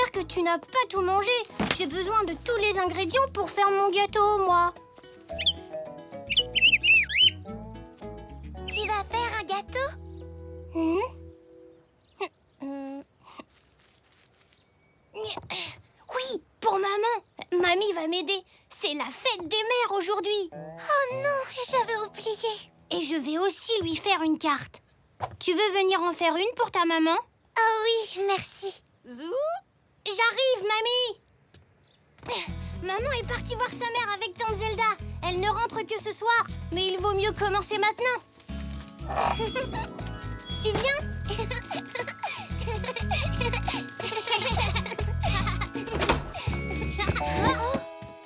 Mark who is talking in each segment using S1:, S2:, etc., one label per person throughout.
S1: J'espère que tu n'as pas tout mangé. J'ai besoin de tous les ingrédients pour faire mon gâteau, moi.
S2: Tu vas faire un gâteau?
S1: Oui, pour maman. Mamie va m'aider. C'est la fête des mères aujourd'hui.
S2: Oh non, j'avais oublié.
S1: Et je vais aussi lui faire une carte. Tu veux venir en faire une pour ta maman?
S2: Oh oui, merci.
S3: Zou?
S1: J'arrive, mamie. Maman est partie voir sa mère avec tante Zelda. Elle ne rentre que ce soir, mais il vaut mieux commencer maintenant. Tu viens?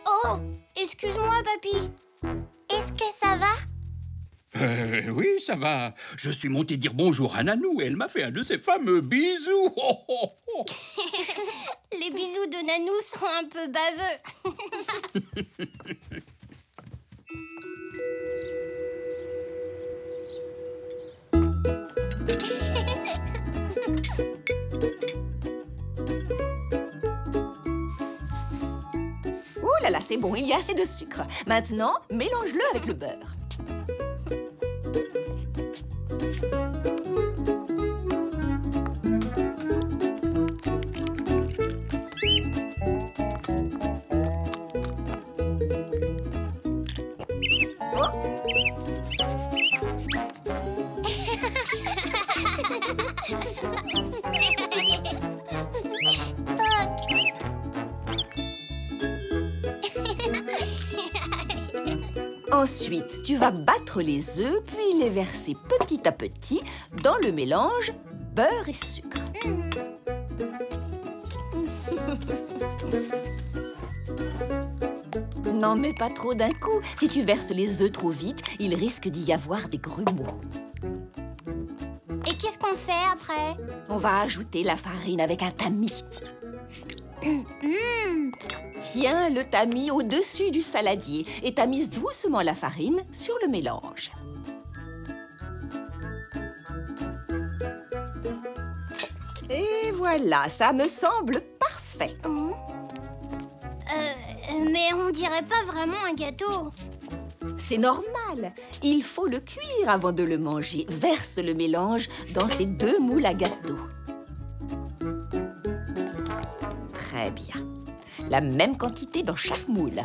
S1: Oh, excuse-moi, papy.
S2: Est-ce que ça va?
S4: Oui, ça va. Je suis monté dire bonjour à Nanou et elle m'a fait un de ses fameux bisous. Oh, oh, oh.
S1: Les bisous de Nanou sont un peu baveux.
S3: Ouh là là, c'est bon, il y a assez de sucre. Maintenant, mélange-le avec le beurre. Ensuite, tu vas battre les œufs, puis les verser petit à petit dans le mélange beurre et sucre. N'en mets pas trop d'un coup. Si tu verses les œufs trop vite, il risque d'y avoir des grumeaux.
S1: Et qu'est-ce qu'on fait après?
S3: On va ajouter la farine avec un tamis. Tiens le tamis au-dessus du saladier et tamise doucement la farine sur le mélange. Et voilà, ça me semble parfait.
S1: Mais on dirait pas vraiment un gâteau.
S3: C'est normal. Il faut le cuire avant de le manger. Verse le mélange dans ces 2 moules à gâteau. Très bien. La même quantité dans chaque moule.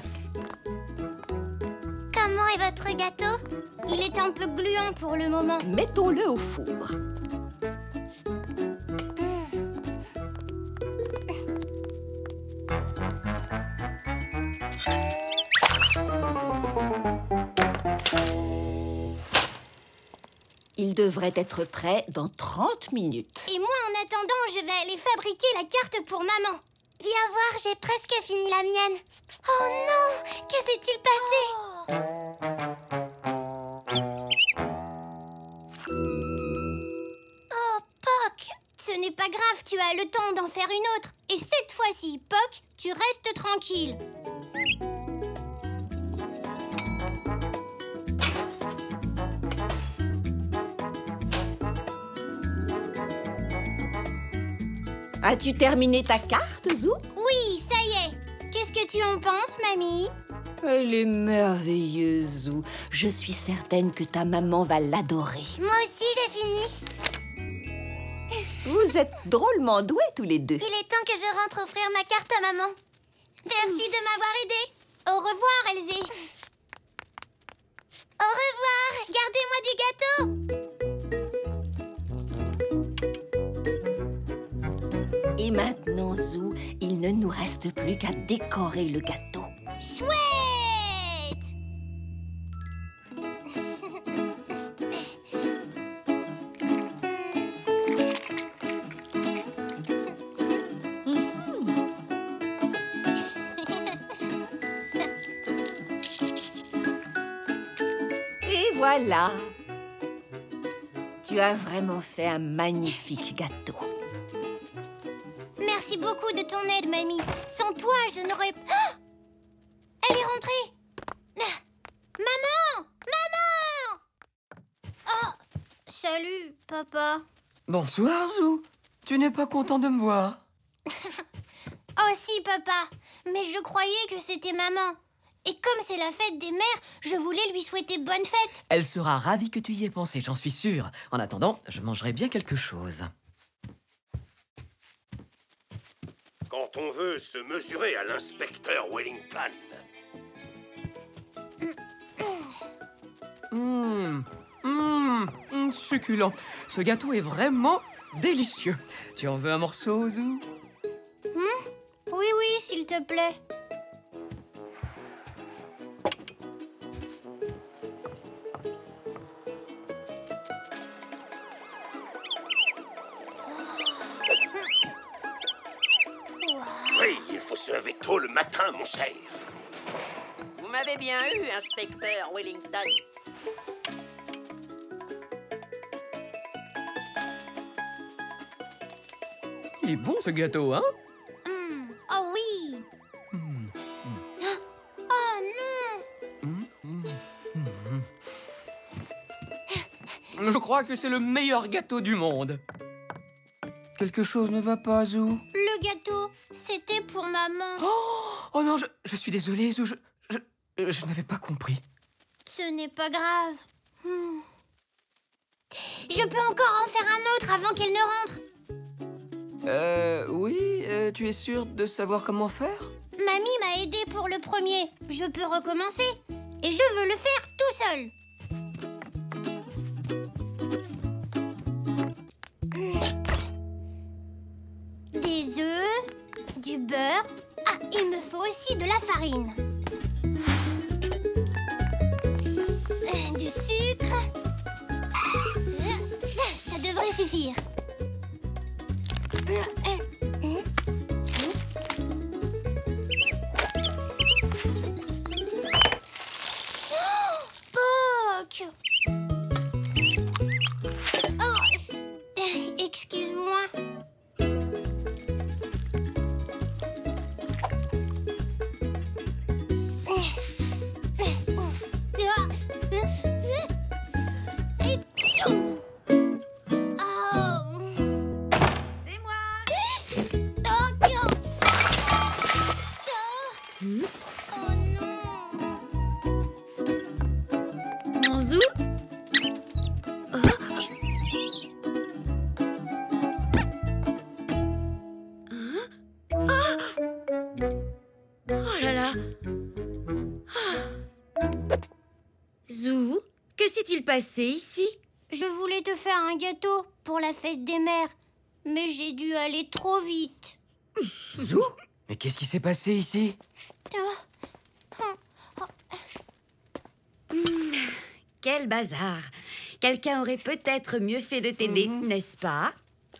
S2: Comment est votre gâteau?
S1: Il est un peu gluant pour le moment.
S3: Mettons-le au four. Il devrait être prêt dans 30 minutes.
S1: Et moi, en attendant, je vais aller fabriquer la carte pour maman.
S2: Viens voir, j'ai presque fini la mienne. Oh non! Que s'est-il passé? Oh, Poc!
S1: Ce n'est pas grave, tu as le temps d'en faire une autre. Et cette fois-ci, Poc, tu restes tranquille.
S3: As-tu terminé ta carte, Zou?
S1: Oui, ça y est. Qu'est-ce que tu en penses, mamie?
S3: Elle est merveilleuse, Zou. Je suis certaine que ta maman va l'adorer.
S2: Moi aussi, j'ai fini.
S3: Vous êtes drôlement doués tous les deux.
S2: Il est temps que je rentre offrir ma carte à maman. Merci de m'avoir aidée.
S1: Au revoir, Elsie.
S2: Au revoir. Gardez-moi du gâteau.
S3: Et maintenant, Zou, il ne nous reste plus qu'à décorer le gâteau.
S1: Chouette!
S3: Et voilà. Tu as vraiment fait un magnifique gâteau.
S1: Merci beaucoup de ton aide, mamie. Sans toi, je n'aurais... Ah! Elle est rentrée. Ah! Maman! Maman! Oh! Salut, papa.
S5: Bonsoir, Zou. Tu n'es pas content de me voir?
S1: Oh si, papa. Mais je croyais que c'était maman. Et comme c'est la fête des mères, je voulais lui souhaiter bonne fête.
S5: Elle sera ravie que tu y aies pensé, j'en suis sûre. En attendant, je mangerai bien quelque chose.
S6: Quand on veut se mesurer à l'inspecteur Wellington.
S5: Succulent. Ce gâteau est vraiment délicieux. Tu en veux un morceau, Zou?
S1: Oui, oui, s'il te plaît.
S6: Oui, il faut se lever tôt le matin, mon cher.
S7: Vous m'avez bien eu, inspecteur Wellington.
S5: Il est bon, ce gâteau, hein?
S1: Oh oui. Oh non.
S5: Je crois que c'est le meilleur gâteau du monde. Quelque chose ne va pas, Zou?
S1: Le gâteau, c'était pour maman.
S5: Oh non, je suis désolé, Zou. Je n'avais pas compris.
S1: Ce n'est pas grave. Je peux encore en faire un autre avant qu'elle ne rentre.
S5: Oui, tu es sûre de savoir comment faire?
S1: Mamie m'a aidé pour le premier. Je peux recommencer. Et je veux le faire tout seul. Des œufs, du beurre. Ah, il me faut aussi de la farine. Du sucre. Ça devrait suffire. Poc! Oh, excuse-moi.
S2: C'est moi.
S1: Oh non!
S2: Mon Zou? Oh là là. Zou, que s'est-il passé ici?
S1: Je voulais te faire un gâteau pour la fête des mères, mais j'ai dû aller trop vite.
S5: Zou? Mais qu'est-ce qui s'est passé ici?
S2: Quel bazar. Quelqu'un aurait peut-être mieux fait de t'aider, n'est-ce pas?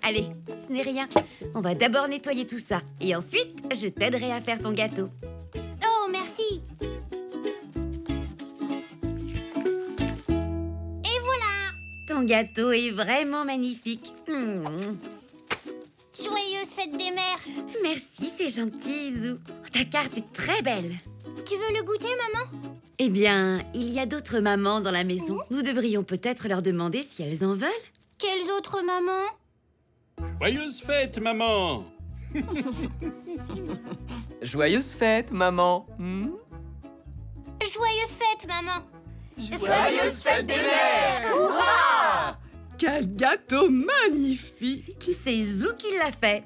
S2: Allez, ce n'est rien. On va d'abord nettoyer tout ça. Et ensuite, je t'aiderai à faire ton gâteau.
S1: Oh, merci! Et voilà!
S2: Ton gâteau est vraiment magnifique.
S1: Joyeuse fête des mères!
S2: Merci, c'est gentil, Zou. Ta carte est très belle.
S1: Tu veux le goûter, maman?
S2: Eh bien, il y a d'autres mamans dans la maison. Nous devrions peut-être leur demander si elles en veulent.
S1: Quelles autres mamans?
S4: Joyeuse fête, maman!
S5: Joyeuse fête, maman.
S1: Joyeuse fête, maman!
S5: Joyeuse fête des mères! Hurrah! Quel gâteau magnifique!
S2: C'est Zou qui l'a fait.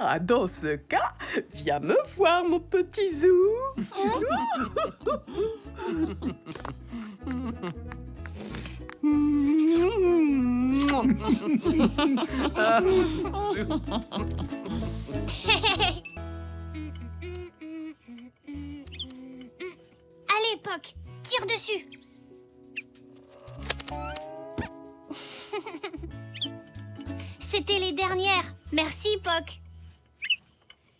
S5: Ah, dans ce cas, viens me voir, mon petit Zou.
S1: Allez, Poc, tire dessus! C'était les dernières. Merci, Poc.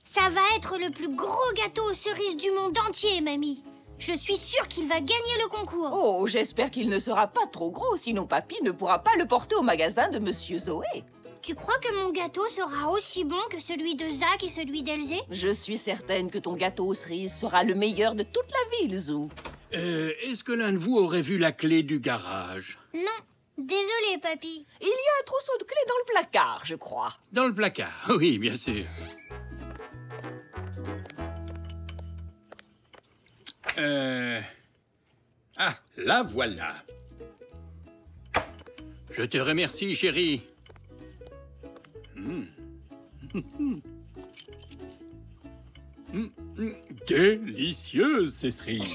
S1: Ça va être le plus gros gâteau aux cerises du monde entier, mamie. Je suis sûre qu'il va gagner le concours.
S3: Oh, j'espère qu'il ne sera pas trop gros, sinon papy ne pourra pas le porter au magasin de Monsieur Zoé.
S1: Tu crois que mon gâteau sera aussi bon que celui de Zach et celui d'Elzé?
S3: Je suis certaine que ton gâteau aux cerises sera le meilleur de toute la ville, Zou.
S4: Est-ce que l'un de vous aurait vu la clé du garage?
S1: Non. Désolé, papy.
S3: Il y a un trousseau de clés dans le placard, je crois.
S4: Dans le placard, oui, bien sûr. Ah, la voilà. Je te remercie, chérie. Délicieuse, ces cerises.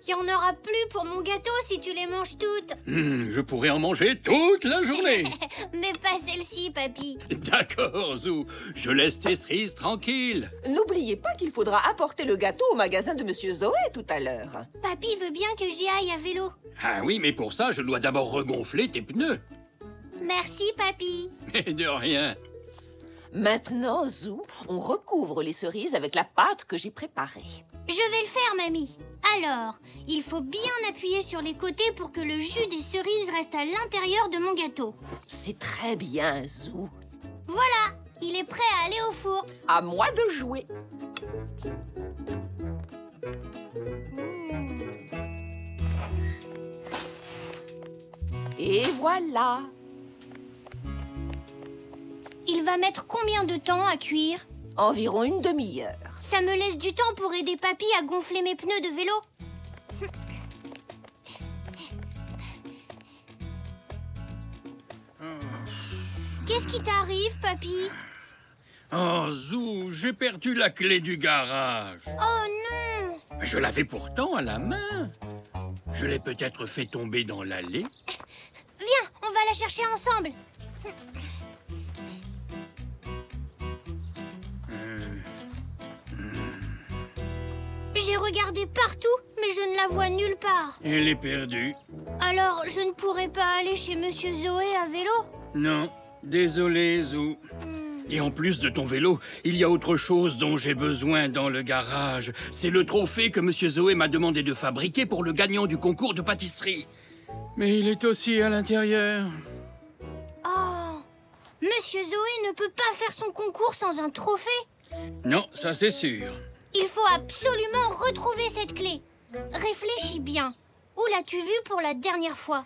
S1: Il y en aura plus pour mon gâteau si tu les manges toutes.
S4: Je pourrais en manger toute la journée.
S1: Mais pas celle-ci, papy.
S4: D'accord, Zou. Je laisse tes cerises tranquilles.
S3: N'oubliez pas qu'il faudra apporter le gâteau au magasin de Monsieur Zoé tout à l'heure.
S1: Papy veut bien que j'y aille à vélo.
S4: Ah oui, mais pour ça, je dois d'abord regonfler tes pneus.
S1: Merci, papy.
S4: Mais de rien.
S3: Maintenant, Zou, on recouvre les cerises avec la pâte que j'ai préparée.
S1: Je vais le faire, mamie. Alors, il faut bien appuyer sur les côtés pour que le jus des cerises reste à l'intérieur de mon gâteau.
S3: C'est très bien, Zou.
S1: Voilà, il est prêt à aller au four.
S3: À moi de jouer. Et voilà.
S1: Il va mettre combien de temps à cuire?
S3: Environ une demi-heure.
S1: Ça me laisse du temps pour aider papy à gonfler mes pneus de vélo. Qu'est-ce qui t'arrive, papy?
S4: Oh, Zou, j'ai perdu la clé du garage.
S1: Oh non!
S4: Je l'avais pourtant à la main. Je l'ai peut-être fait tomber dans l'allée.
S1: Viens, on va la chercher ensemble. J'ai regardé partout, mais je ne la vois nulle part.
S4: Elle est perdue.
S1: Alors, je ne pourrais pas aller chez Monsieur Zoé à vélo?
S4: Non, désolé, Zou. Et en plus de ton vélo, il y a autre chose dont j'ai besoin dans le garage. C'est le trophée que Monsieur Zoé m'a demandé de fabriquer pour le gagnant du concours de pâtisserie. Mais il est aussi à l'intérieur.
S1: Oh! Monsieur Zoé ne peut pas faire son concours sans un trophée?
S4: Non, ça c'est sûr.
S1: Il faut absolument retrouver cette clé. Réfléchis bien. Où l'as-tu vue pour la dernière fois?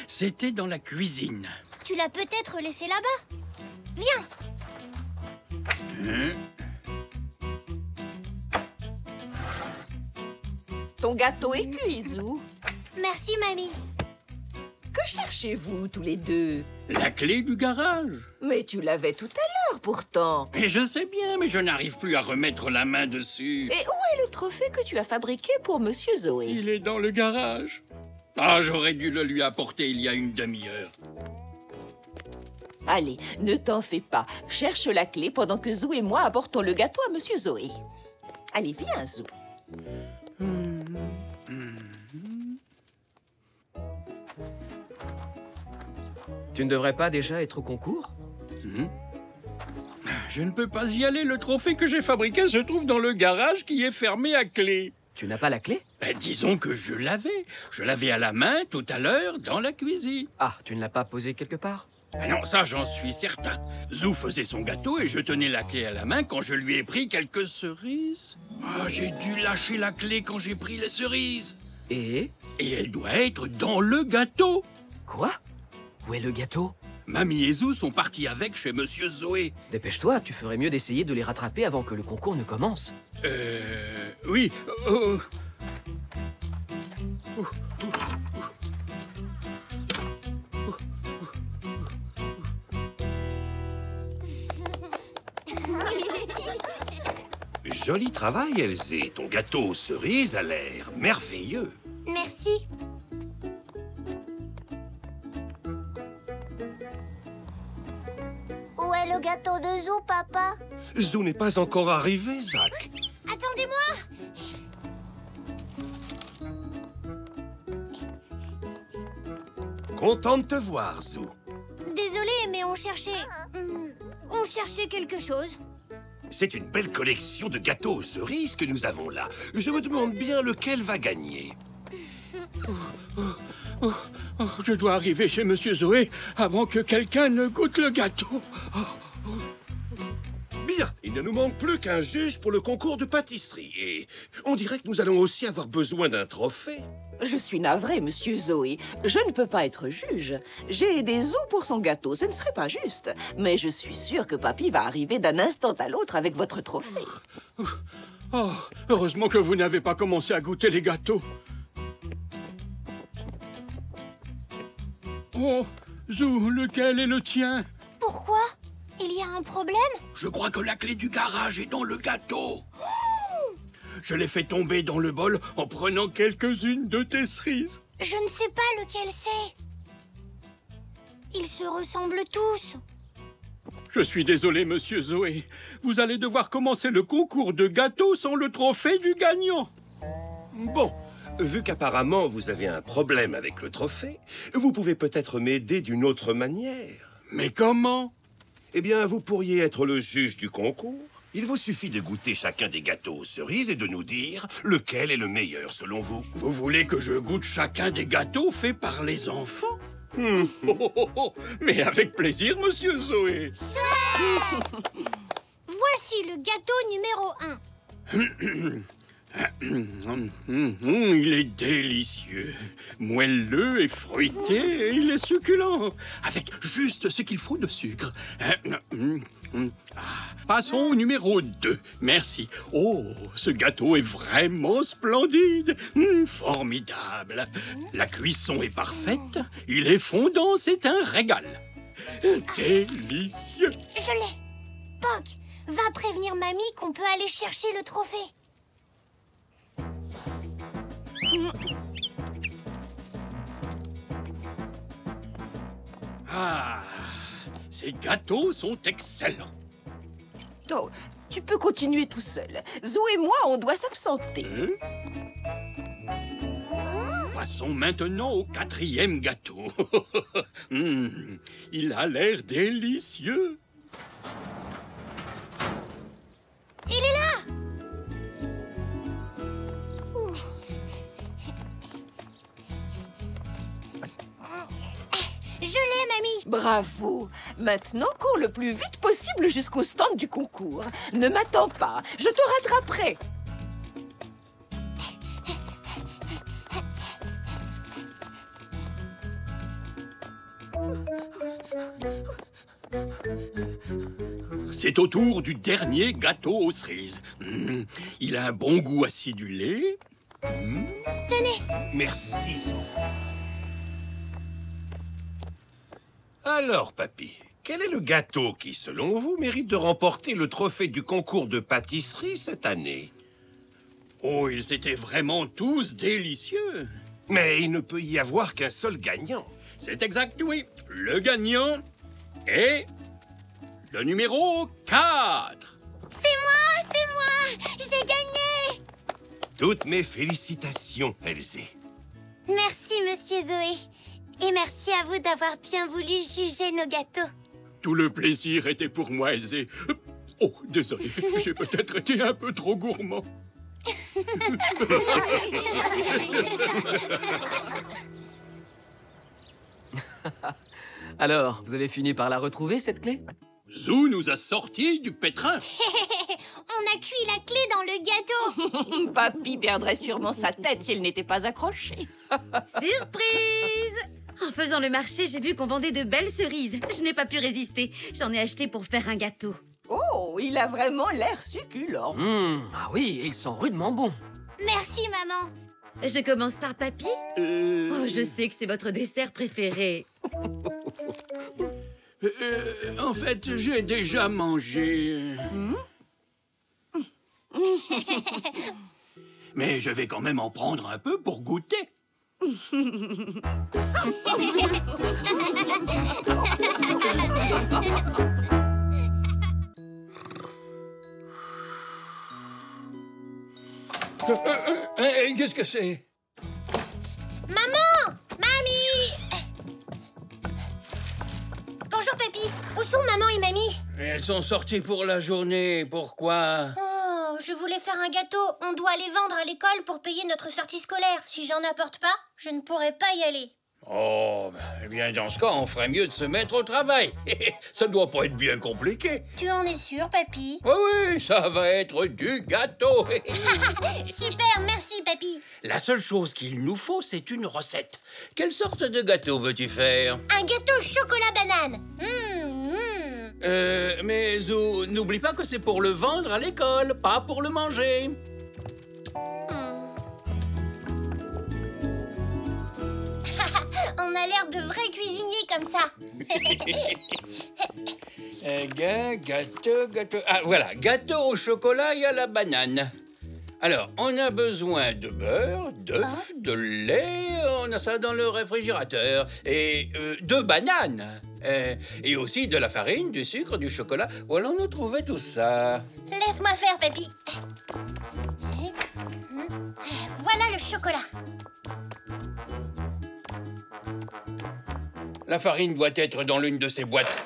S4: C'était dans la cuisine.
S1: Tu l'as peut-être laissée là-bas. Viens.
S3: Ton gâteau est cuit, Zou.
S1: Merci, mamie.
S3: Que cherchez-vous tous les deux?
S4: La clé du garage.
S3: Mais tu l'avais tout à l'heure, pourtant.
S4: Et je sais bien, mais je n'arrive plus à remettre la main dessus.
S3: Et où est le trophée que tu as fabriqué pour Monsieur Zoé?
S4: Il est dans le garage. Ah, j'aurais dû le lui apporter il y a une demi-heure.
S3: Allez, ne t'en fais pas. Cherche la clé pendant que Zou et moi apportons le gâteau à Monsieur Zoé. Allez, viens, Zou.
S5: Tu ne devrais pas déjà être au concours?
S4: Je ne peux pas y aller. Le trophée que j'ai fabriqué se trouve dans le garage qui est fermé à clé.
S5: Tu n'as pas la clé?
S4: Disons que je l'avais. Je l'avais à la main tout à l'heure dans la cuisine.
S5: Ah, tu ne l'as pas posé quelque part?
S4: Non, ça j'en suis certain. Zou faisait son gâteau et je tenais la clé à la main quand je lui ai pris quelques cerises. Ah, j'ai dû lâcher la clé quand j'ai pris les cerises.
S5: Et
S4: elle doit être dans le gâteau.
S5: Quoi? Où est le gâteau?
S4: Mamie et Zou sont partis avec chez Monsieur Zoé.
S5: Dépêche-toi, tu ferais mieux d'essayer de les rattraper avant que le concours ne commence.
S4: Oui.
S6: Joli travail, Elzé. Ton gâteau aux cerises a l'air merveilleux.
S1: Merci.
S8: Où est le gâteau de Zou, papa?
S6: Zou n'est pas encore arrivé, Zach.
S1: Attendez-moi.
S6: Content de te voir, Zou.
S1: Désolée, mais on cherchait quelque chose.
S6: C'est une belle collection de gâteaux aux cerises que nous avons là. Je me demande bien lequel va gagner.
S4: Je dois arriver chez Monsieur Zoé avant que quelqu'un ne goûte le gâteau.
S6: Bien, il ne nous manque plus qu'un juge pour le concours de pâtisserie. Et on dirait que nous allons aussi avoir besoin d'un trophée.
S3: Je suis navrée, Monsieur Zoé. Je ne peux pas être juge. J'ai aidé Zou pour son gâteau, ce ne serait pas juste. Mais je suis sûre que Papy va arriver d'un instant à l'autre avec votre trophée.
S4: Oh, heureusement que vous n'avez pas commencé à goûter les gâteaux. Oh, Zou, lequel est le tien?
S1: Pourquoi? Il y a un problème?
S4: Je crois que la clé du garage est dans le gâteau. Je l'ai fait tomber dans le bol en prenant quelques-unes de tes cerises.
S1: Je ne sais pas lequel c'est. Ils se ressemblent tous.
S4: Je suis désolé, monsieur Zoé. Vous allez devoir commencer le concours de gâteaux sans le trophée du gagnant.
S6: Bon, vu qu'apparemment vous avez un problème avec le trophée, vous pouvez peut-être m'aider d'une autre manière.
S4: Mais comment?
S6: Eh bien, vous pourriez être le juge du concours. Il vous suffit de goûter chacun des gâteaux aux cerises et de nous dire lequel est le meilleur selon vous.
S4: Vous voulez que je goûte chacun des gâteaux faits par les enfants? Oh, oh, oh, oh. Mais avec plaisir, monsieur Zoé.
S1: Voici le gâteau numéro 1.
S4: Il est délicieux, moelleux et fruité, et il est succulent, avec juste ce qu'il faut de sucre. Passons au numéro 2, merci. Oh, ce gâteau est vraiment splendide, formidable. La cuisson est parfaite, il est fondant, c'est un régal. Délicieux.
S1: Je l'ai. Poc, va prévenir mamie qu'on peut aller chercher le trophée.
S4: Ah, ces gâteaux sont excellents.
S3: Oh, tu peux continuer tout seul. Zou et moi, on doit s'absenter.
S4: Passons maintenant au 4e gâteau. Il a l'air délicieux.
S1: Il est là. Je l'ai, mamie.
S3: Bravo. Maintenant, cours le plus vite possible jusqu'au stand du concours. Ne m'attends pas, je te rattraperai.
S4: C'est au tour du dernier gâteau aux cerises. Il a un bon goût acidulé.
S1: Tenez.
S6: Merci. Alors, papy, quel est le gâteau qui, selon vous, mérite de remporter le trophée du concours de pâtisserie cette année?
S4: Oh, ils étaient vraiment tous délicieux.
S6: Mais il ne peut y avoir qu'un seul gagnant.
S4: C'est exact, oui. Le gagnant est le numéro 4.
S1: C'est moi, j'ai gagné.
S6: Toutes mes félicitations, Elzé.
S1: Merci, monsieur Zoé. Et merci à vous d'avoir bien voulu juger nos gâteaux.
S4: Tout le plaisir était pour moi, Elzé. Oh, désolé, j'ai peut-être été un peu trop gourmand.
S5: Alors, vous avez fini par la retrouver, cette clé?
S4: Zou nous a sortis du pétrin.
S1: On a cuit la clé dans le gâteau.
S3: Papy perdrait sûrement sa tête s'il n'était pas accroché.
S2: Surprise! En faisant le marché, j'ai vu qu'on vendait de belles cerises. Je n'ai pas pu résister. J'en ai acheté pour faire un gâteau.
S3: Oh, il a vraiment l'air succulent.
S5: Ah oui, ils sont rudement bons.
S1: Merci, maman.
S2: Je commence par papy. Oh, je sais que c'est votre dessert préféré.
S4: En fait, j'ai déjà mangé. Mais je vais quand même en prendre un peu pour goûter. Qu'est-ce que c'est?
S1: Maman! Mamie! Bonjour, papy. Où sont maman et mamie?
S4: Elles sont sorties pour la journée. Pourquoi?
S1: Oh, je voulais faire un gâteau. On doit les vendre à l'école pour payer notre sortie scolaire. Si j'en apporte pas, je ne pourrai pas y aller.
S4: Oh, eh bien, dans ce cas, on ferait mieux de se mettre au travail. Ça ne doit pas être bien compliqué.
S1: Tu en es sûr, papy?
S4: Oui, oui, ça va être du gâteau.
S1: Super, merci, papy.
S4: La seule chose qu'il nous faut, c'est une recette. Quelle sorte de gâteau veux-tu faire?
S1: Un gâteau chocolat banane.
S4: Mais Zou, n'oublie pas que c'est pour le vendre à l'école, pas pour le manger.
S1: On a l'air de vrais cuisiniers comme ça.
S4: Gâteau. Ah, voilà, gâteau au chocolat et à la banane. Alors, on a besoin de beurre, d'œufs, de lait, on a ça dans le réfrigérateur, et de bananes, et aussi de la farine, du sucre, du chocolat. Où allons-nous trouver tout ça?
S1: Laisse-moi faire, papy. Voilà le chocolat.
S4: La farine doit être dans l'une de ces boîtes.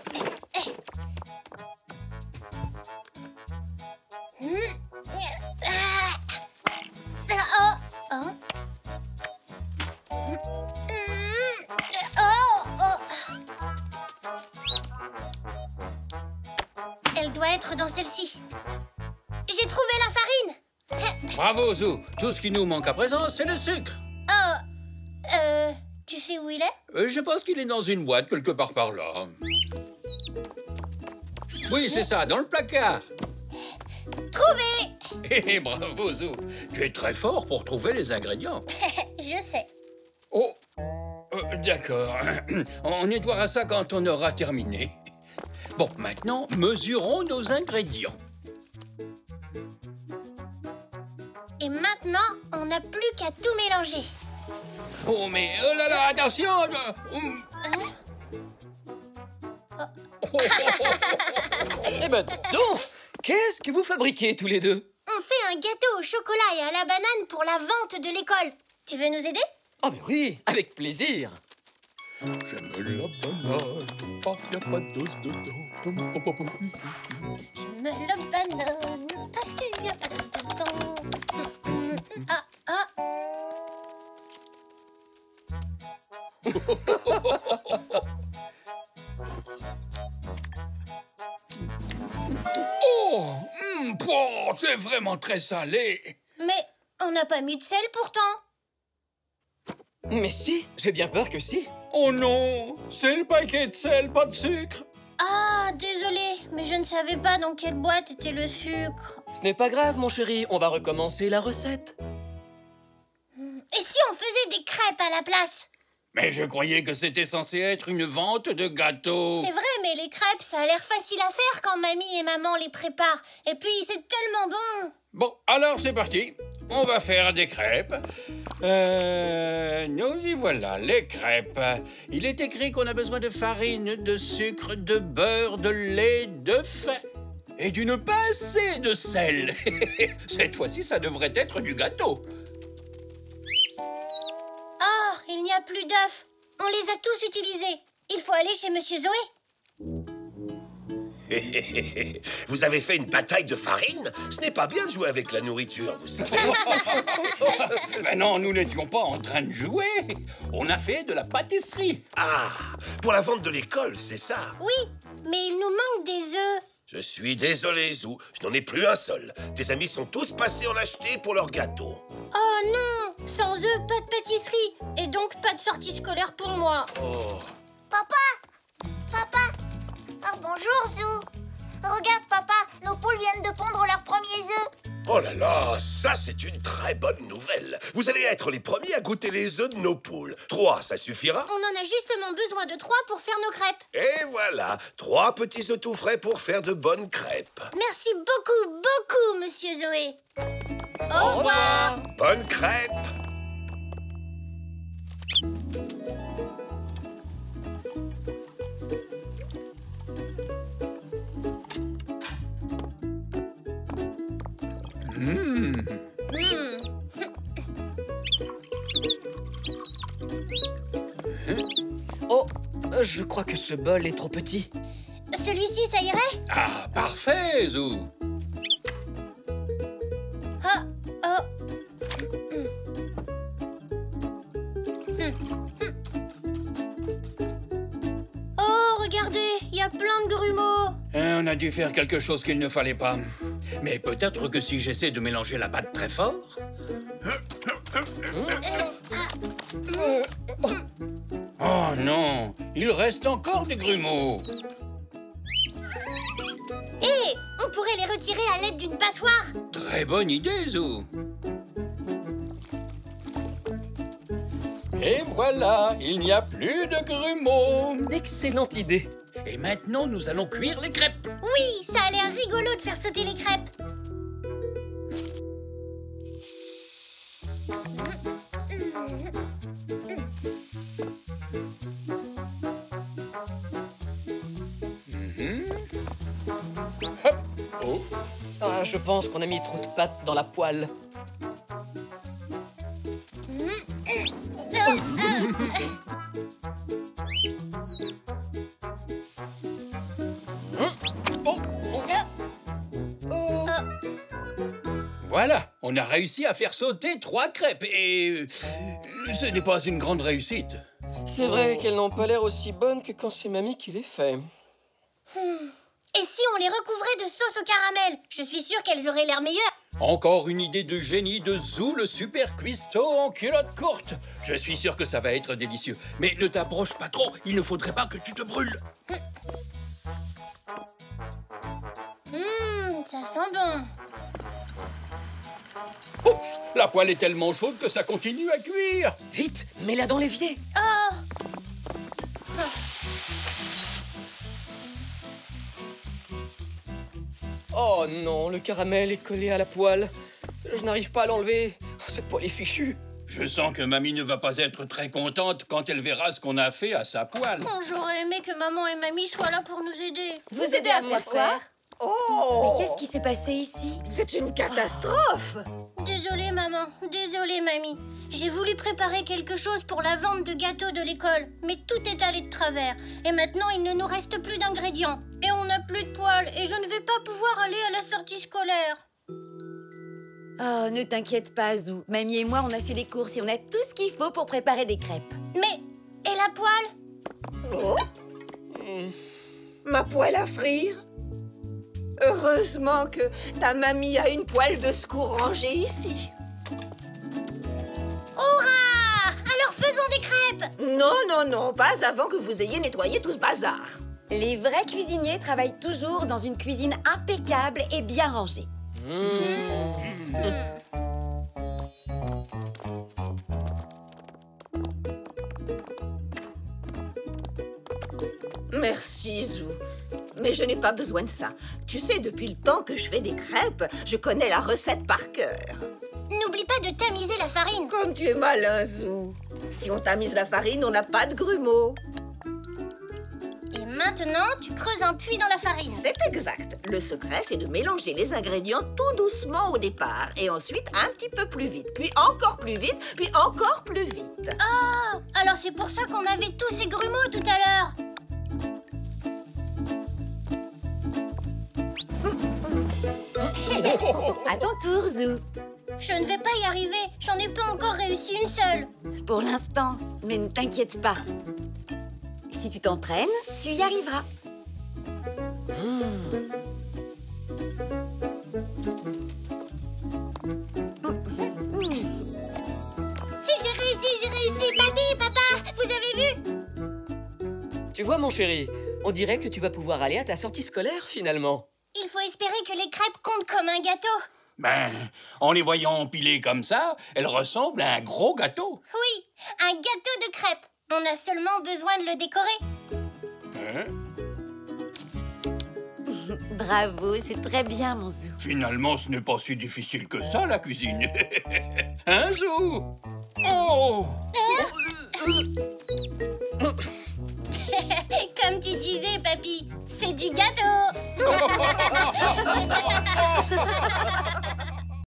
S1: Elle doit être dans celle-ci. J'ai trouvé la farine.
S4: Bravo, Zou. Tout ce qui nous manque à présent, c'est le sucre.
S1: Tu sais où il est?
S4: Je pense qu'il est dans une boîte quelque part par là. Oui, c'est ça, dans le placard.
S1: Trouvé.
S4: Bravo, Zou. Tu es très fort pour trouver les ingrédients.
S1: Je sais.
S4: Oh, d'accord. On nettoiera ça quand on aura terminé. Bon, maintenant, mesurons nos ingrédients.
S1: Et maintenant, on n'a plus qu'à tout mélanger.
S4: Oh, mais oh là là, attention!
S5: Eh ben, donc, qu'est-ce que vous fabriquez tous les deux?
S1: On fait un gâteau au chocolat et à la banane pour la vente de l'école. Tu veux nous aider?
S5: Oh, mais oui, avec plaisir.
S4: J'aime la banane, y a pas d'os dedans.
S1: J'aime la banane parce qu'il y a pas d'os dedans.
S4: C'est vraiment très salé.
S1: Mais on n'a pas mis de sel pourtant.
S5: Mais si, j'ai bien peur que si.
S4: Oh non, c'est le paquet de sel, pas de sucre.
S1: Ah, désolé, mais je ne savais pas dans quelle boîte était le sucre.
S5: Ce n'est pas grave, mon chéri, on va recommencer la recette.
S1: Et si on faisait des crêpes à la place?
S4: Mais je croyais que c'était censé être une vente de gâteaux.
S1: C'est vrai, mais les crêpes, ça a l'air facile à faire quand mamie et maman les préparent. Et puis, c'est tellement bon.
S4: Bon, alors c'est parti. On va faire des crêpes. Nous y voilà, les crêpes. Il est écrit qu'on a besoin de farine, de sucre, de beurre, de lait, d'œufs et d'une pincée de sel. Cette fois-ci, ça devrait être du gâteau.
S1: Oh, il n'y a plus d'œufs. On les a tous utilisés. Il faut aller chez Monsieur Zoé.
S6: Vous avez fait une bataille de farine? Ce n'est pas bien de jouer avec la nourriture, vous savez.
S4: Mais non, nous n'étions pas en train de jouer. On a fait de la pâtisserie.
S6: Ah, pour la vente de l'école, c'est ça?
S1: Oui, mais il nous manque des œufs.
S6: Je suis désolé, Zou. Je n'en ai plus un seul. Tes amis sont tous passés en acheter pour leur gâteau.
S1: Oh non! Sans œufs, pas de pâtisserie. Et donc pas de sortie scolaire pour moi.
S6: Oh.
S8: Papa! Papa! Oh, bonjour, Zou. Regarde, papa, nos poules viennent de pondre leurs premiers œufs.
S6: Oh là là, ça c'est une très bonne nouvelle. Vous allez être les premiers à goûter les œufs de nos poules. 3, ça suffira?
S1: On en a justement besoin de 3 pour faire nos crêpes.
S6: Et voilà, 3 petits œufs tout frais pour faire de bonnes crêpes.
S1: Merci beaucoup, beaucoup, Monsieur Zoé.
S5: Au revoir.
S6: Bonnes crêpes.
S5: Oh, je crois que ce bol est trop petit.
S1: Celui-ci, ça irait?
S4: Ah, parfait, Zou.
S1: Oh, regardez, il y a plein de grumeaux.
S4: On a dû faire quelque chose qu'il ne fallait pas. Mais peut-être que si j'essaie de mélanger la pâte très fort... Oh non, il reste encore des grumeaux.
S1: pourrait les retirer à l'aide d'une passoire.
S4: Très bonne idée, Zou. Et voilà, il n'y a plus de grumeaux.
S5: Excellente idée.
S4: Et maintenant, nous allons cuire les crêpes.
S1: Oui, ça a l'air rigolo de faire sauter les crêpes.
S4: Hop. Oh.
S5: Ah, je pense qu'on a mis trop de pâte dans la poêle.
S4: Voilà, on a réussi à faire sauter 3 crêpes et ce n'est pas une grande réussite.
S5: C'est vrai qu'elles n'ont pas l'air aussi bonnes que quand c'est mamie qui les fait.
S1: Et si on les recouvrait de sauce au caramel? Je suis sûre qu'elles auraient l'air meilleures.
S4: Encore une idée de génie de Zou, le super cuistot en culotte courte. Je suis sûr que ça va être délicieux. Mais ne t'approche pas trop, il ne faudrait pas que tu te brûles.
S1: Ça sent bon.
S4: Oups, la poêle est tellement chaude que ça continue à cuire.
S5: Vite, mets-la dans l'évier.
S1: Oh!
S5: Oh non, le caramel est collé à la poêle. Je n'arrive pas à l'enlever. Oh, cette poêle est fichue.
S4: Je sens que mamie ne va pas être très contente quand elle verra ce qu'on a fait à sa poêle.
S1: Oh, j'aurais aimé que maman et mamie soient là pour nous aider.
S2: Vous aider à quoi faire?
S3: Oh!
S2: Mais qu'est-ce qui s'est passé ici?
S3: C'est une catastrophe!
S1: Désolée, maman. Désolée, mamie. J'ai voulu préparer quelque chose pour la vente de gâteaux de l'école, mais tout est allé de travers. Et maintenant, il ne nous reste plus d'ingrédients. Et on n'a plus de poêle, et je ne vais pas pouvoir aller à la sortie scolaire.
S2: Oh, ne t'inquiète pas, Zou. Mamie et moi, on a fait des courses et on a tout ce qu'il faut pour préparer des crêpes.
S1: Mais... et la poêle?
S3: Oh! Ma poêle à frire? Heureusement que ta mamie a une poêle de secours rangée ici.
S1: Hurrah! Alors faisons des crêpes!
S3: Non, non, non, pas avant que vous ayez nettoyé tout ce bazar.
S2: Les vrais cuisiniers travaillent toujours dans une cuisine impeccable et bien rangée.
S3: Merci, Zou. Mais je n'ai pas besoin de ça. Tu sais, depuis le temps que je fais des crêpes, je connais la recette par cœur.
S1: N'oublie pas de tamiser la farine.
S3: Comme tu es malin, Zou. Si on tamise la farine, on n'a pas de grumeaux.
S1: Et maintenant, tu creuses un puits dans la farine.
S3: C'est exact. Le secret, c'est de mélanger les ingrédients tout doucement au départ. Et ensuite, un petit peu plus vite. Puis encore plus vite. Puis encore plus vite.
S1: Oh! Alors c'est pour ça qu'on avait tous ces grumeaux tout à l'heure.
S2: À ton tour, Zou.
S1: Je ne vais pas y arriver. J'en ai pas encore réussi une seule.
S2: Pour l'instant, mais ne t'inquiète pas. Si tu t'entraînes, tu y arriveras.
S1: J'ai réussi. Papy, papa, vous avez vu?
S5: Tu vois, mon chéri, on dirait que tu vas pouvoir aller à ta sortie scolaire, finalement.
S1: Il faut espérer que les crêpes comptent comme un gâteau.
S4: Ben, en les voyant empilées comme ça, elles ressemblent à un gros gâteau.
S1: Oui, un gâteau de crêpes. On a seulement besoin de le décorer.
S4: Hein?
S2: Bravo, c'est très bien, mon Zou.
S4: Finalement, ce n'est pas si difficile que ça, la cuisine. Hein, Zou? Oh!
S1: Comme tu disais, papy, c'est du gâteau.